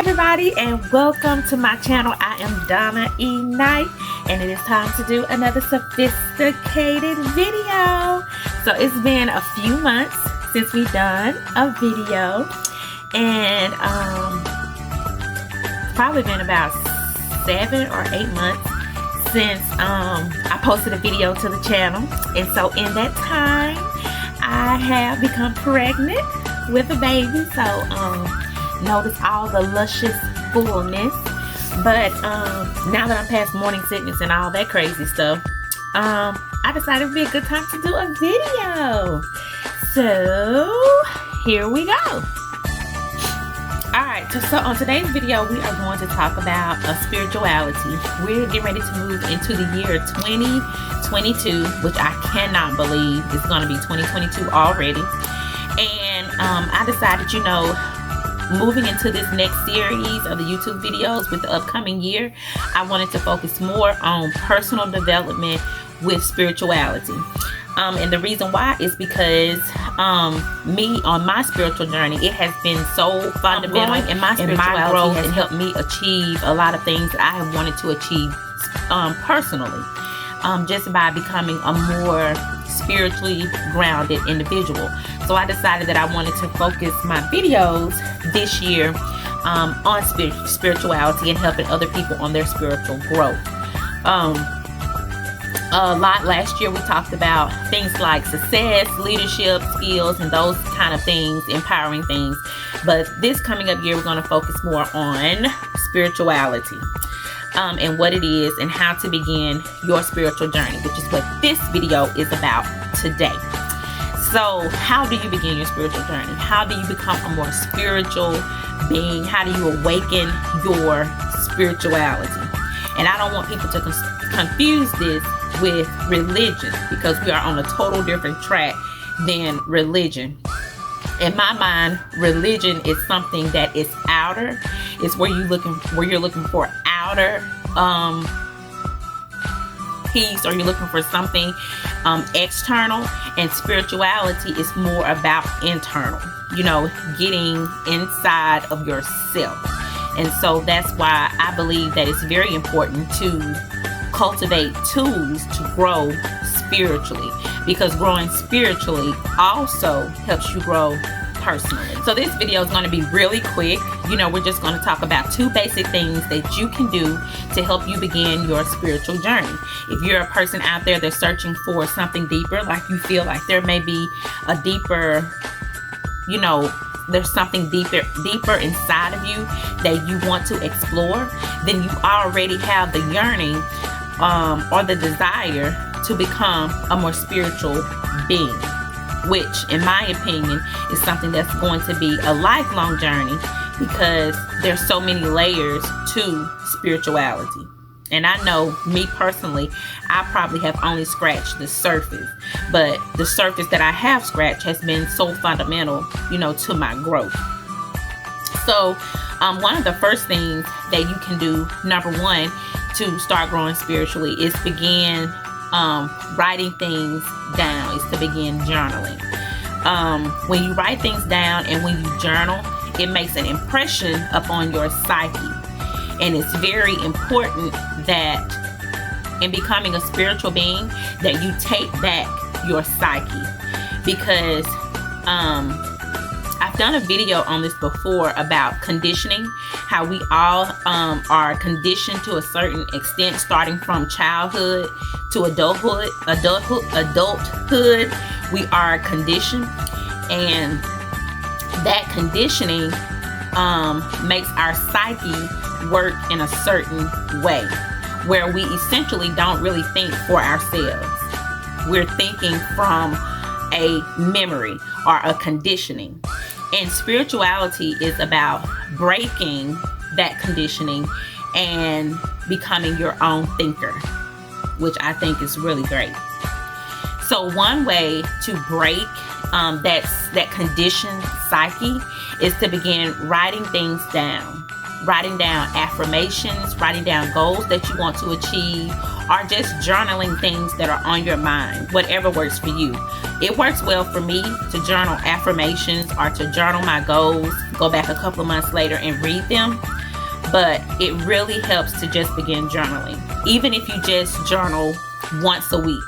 everybody, and welcome to my channel. I am Donna E. Knight, and it is time to do another sophisticated video. So it's been a few months since we've done a video, and it's probably been about 7 or 8 months since I posted a video to the channel. And so in that time, I have become pregnant with a baby. So notice all the luscious fullness. But now that I'm past morning sickness and all that crazy stuff, I decided it would be a good time to do a video. So here we go. Alright, so on today's video, we are going to talk about spirituality. We're getting ready to move into the year 2022, which I cannot believe it's going to be 2022 already. And I decided, moving into this next series of the YouTube videos with the upcoming year, I wanted to focus more on personal development with spirituality. And the reason why is because me on my spiritual journey, it has been so fundamental in my spirituality, growth has helped me achieve a lot of things that I have wanted to achieve personally, just by becoming a more spiritually grounded individual. So I decided that I wanted to focus my videos this year on spirituality and helping other people on their spiritual growth. A lot last year we talked about things like success, leadership, skills, and those kind of things, empowering things. But this coming up year, we're going to focus more on spirituality and what it is and how to begin your spiritual journey, which is what this video is about today. So how do you begin your spiritual journey? How do you become a more spiritual being? How do you awaken your spirituality? And I don't want people to confuse this with religion, because we are on a total different track than religion. In my mind, religion is something that is outer. It's where you're looking for outer peace, or you're looking for something external. And spirituality is more about internal, getting inside of yourself. And so that's why I believe that it's very important to cultivate tools to grow spiritually, because growing spiritually also helps you grow personally. So this video is going to be really quick. We're just going to talk about 2 basic things that you can do to help you begin your spiritual journey. If you're a person out there that's searching for something deeper, like you feel like there may be a deeper, there's something deeper inside of you that you want to explore, then you already have the yearning or the desire to become a more spiritual being, which in my opinion is something that's going to be a lifelong journey, because there's so many layers to spirituality. And I know, me personally, I probably have only scratched the surface, but the surface that I have scratched has been so fundamental, to my growth. So one of the first things that you can do, number one, to start growing spiritually, is begin writing things down, is to begin journaling. When you write things down and when you journal, it makes an impression upon your psyche. And it's very important that in becoming a spiritual being, that you take back your psyche, because I've done a video on this before about conditioning, how we all are conditioned to a certain extent, starting from childhood to adulthood. We are conditioned, and that conditioning makes our psyche work in a certain way, where we essentially don't really think for ourselves. We're thinking from a memory or a conditioning. And spirituality is about breaking that conditioning and becoming your own thinker, which I think is really great. So one way to break that conditioned psyche is to begin writing things down. Writing down affirmations, writing down goals that you want to achieve, or just journaling things that are on your mind, whatever works for you. It works well for me to journal affirmations or to journal my goals, go back a couple of months later and read them. But it really helps to just begin journaling. Even if you just journal once a week,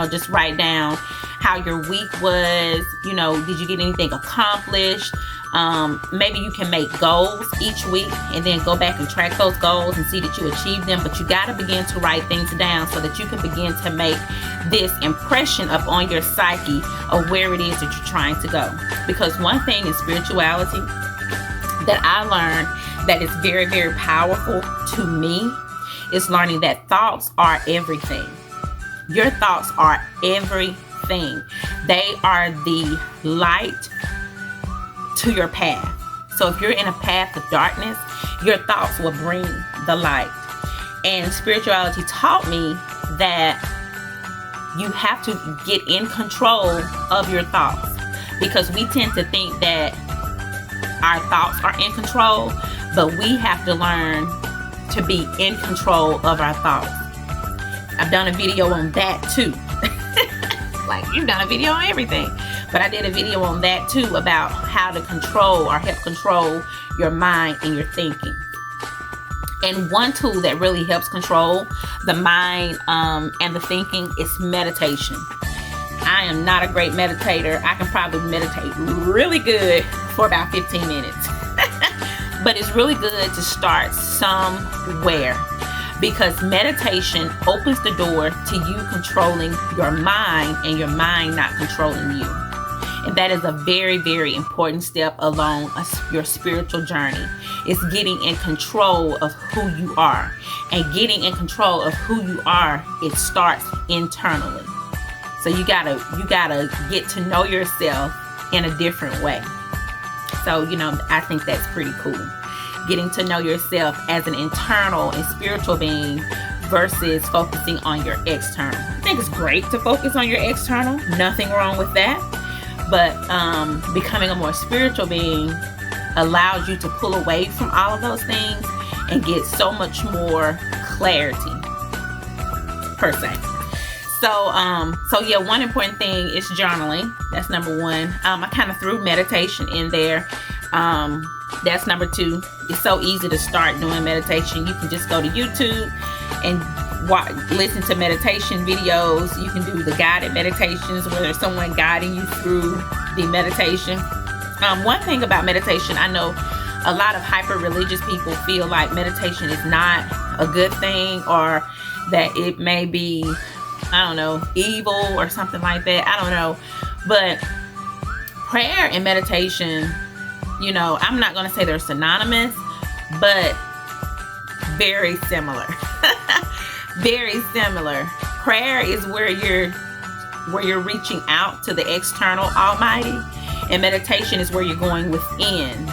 just write down how your week was, did you get anything accomplished? Maybe you can make goals each week and then go back and track those goals and see that you achieved them. But you got to begin to write things down so that you can begin to make this impression up on your psyche of where it is that you're trying to go. Because one thing in spirituality that I learned that is very, very powerful to me is learning that thoughts are everything. Your thoughts are everything. They are the light to your path. So if you're in a path of darkness, your thoughts will bring the light. And spirituality taught me that you have to get in control of your thoughts, because we tend to think that our thoughts are in control, but we have to learn to be in control of our thoughts. I've done a video on that too. Like, you've done a video on everything, but I did a video on that too about how to control or help control your mind and your thinking. And one tool that really helps control the mind and the thinking is meditation. I am not a great meditator. I can probably meditate really good for about 15 minutes. But it's really good to start somewhere, because meditation opens the door to you controlling your mind and your mind not controlling you. And that is a very, very important step along your spiritual journey. It's getting in control of who you are. And getting in control of who you are, it starts internally. So you gotta get to know yourself in a different way. So, I think that's pretty cool. Getting to know yourself as an internal and spiritual being versus focusing on your external. I think it's great to focus on your external. Nothing wrong with that. But becoming a more spiritual being allows you to pull away from all of those things and get so much more clarity, per se. So yeah, one important thing is journaling. That's number one. I kind of threw meditation in there. That's number two. It's so easy to start doing meditation. You can just go to YouTube and listen to meditation videos. You can do the guided meditations where there's someone guiding you through the meditation. One thing about meditation, I know a lot of hyper religious people feel like meditation is not a good thing, or that it may be, I don't know, evil or something like that. I don't know. But prayer and meditation, I'm not going to say they're synonymous, but very similar. Very similar. Prayer is where you're reaching out to the external Almighty, and meditation is where you're going within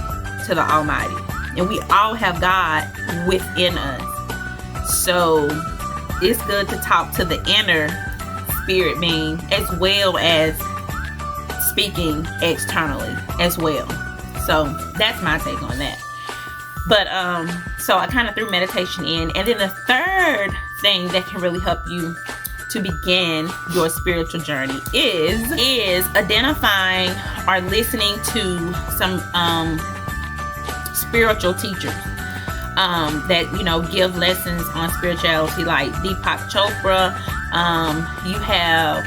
to the Almighty. And we all have God within us. So it's good to talk to the inner spirit being as well as speaking externally as well. So that's my take on that. But so I kind of threw meditation in. And then the third thing that can really help you to begin your spiritual journey is identifying or listening to some spiritual teachers that give lessons on spirituality, like Deepak Chopra. You have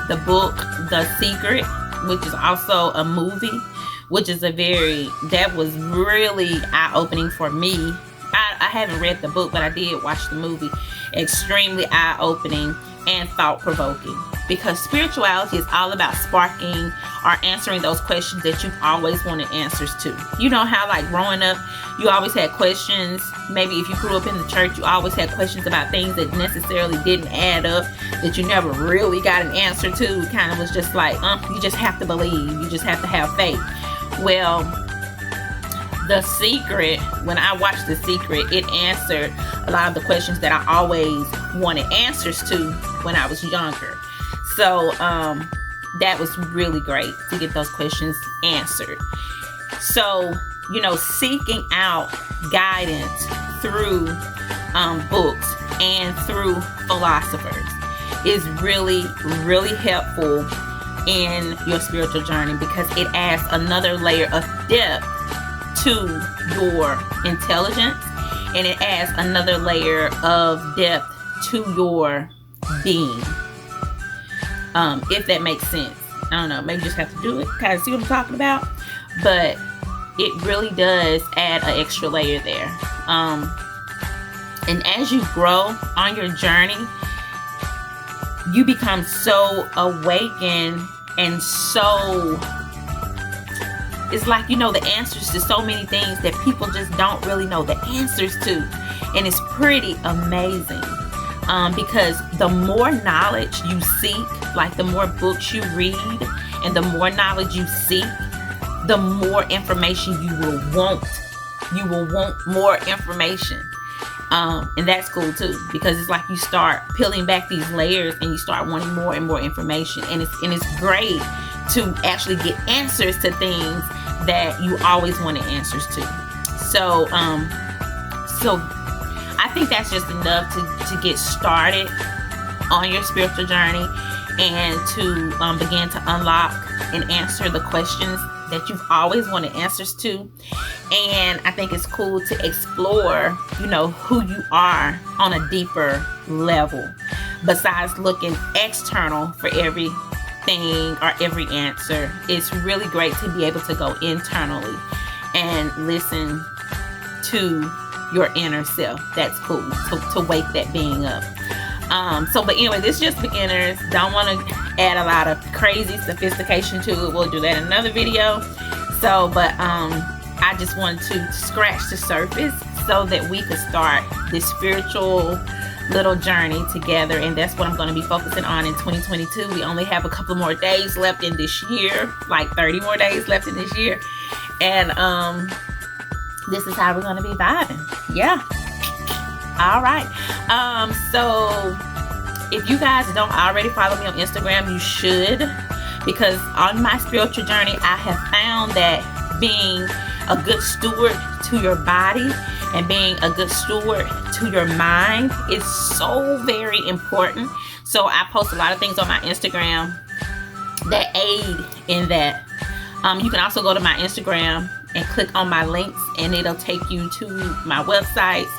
the book The Secret, which is also a movie, which is that was really eye-opening for me. I haven't read the book, but I did watch the movie. Extremely eye-opening and thought-provoking, because spirituality is all about sparking or answering those questions that you've always wanted answers to. You know how, like, growing up, you always had questions. Maybe if you grew up in the church, you always had questions about things that necessarily didn't add up, that you never really got an answer to. It kind of was just like, you just have to believe. You just have to have faith. Well, The Secret, when I watched The Secret, it answered a lot of the questions that I always wanted answers to when I was younger. So that was really great to get those questions answered. So, seeking out guidance through books and through philosophers is really, really helpful in your spiritual journey, because it adds another layer of depth to your intelligence, and it adds another layer of depth to your being. If that makes sense. I don't know, maybe you just have to do it, kind of see what I'm talking about, but it really does add an extra layer there. And as you grow on your journey, you become so awakened, and so it's like you know the answers to so many things that people just don't really know the answers to, and it's pretty amazing. Because the more knowledge you seek, like the more books you read and the more knowledge you seek, the more information you will want. You will want more information. And that's cool too, because it's like you start peeling back these layers and you start wanting more and more information. And it's great to actually get answers to things that you always wanted answers to. So I think that's just enough to get started on your spiritual journey, and to begin to unlock and answer the questions that you've always wanted answers to. And I think it's cool to explore, you know, who you are on a deeper level, besides looking external for everything or every answer. It's really great to be able to go internally and listen to your inner self. That's cool, to wake that being up. But anyway, this is just beginners. Don't want to add a lot of crazy sophistication to it. We'll do that in another video. I just wanted to scratch the surface so that we could start this spiritual little journey together, and that's what I'm going to be focusing on in 2022. We only have a couple more days left in this year, like 30 more days left in this year, and this is how we're going to be vibing. Yeah. All right. So if you guys don't already follow me on Instagram, you should, because on my spiritual journey, I have found that being a good steward to your body and being a good steward to your mind is so very important. So I post a lot of things on my Instagram that aid in that. You can also go to my Instagram and click on my links, and it'll take you to my websites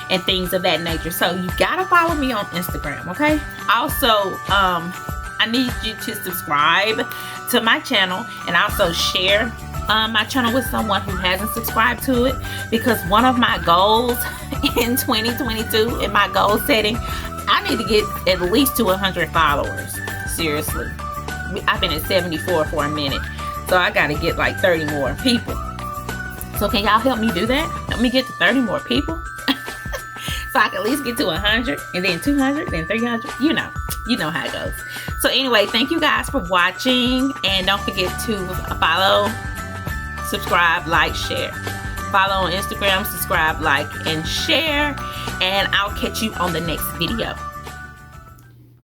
and things of that nature. So you gotta follow me on Instagram, okay? Also, I need you to subscribe to my channel, and also share my channel with someone who hasn't subscribed to it, because one of my goals in 2022 in my goal setting, I need to get at least to 100 followers. Seriously, I've been at 74 for a minute, so I gotta get like 30 more people. So can y'all help me do that? Help me get to 30 more people so I can at least get to 100, and then 200, then 300. You know how it goes. So anyway, thank you guys for watching, and don't forget to follow, subscribe, like, share. Follow on Instagram, subscribe, like, and share, and I'll catch you on the next video.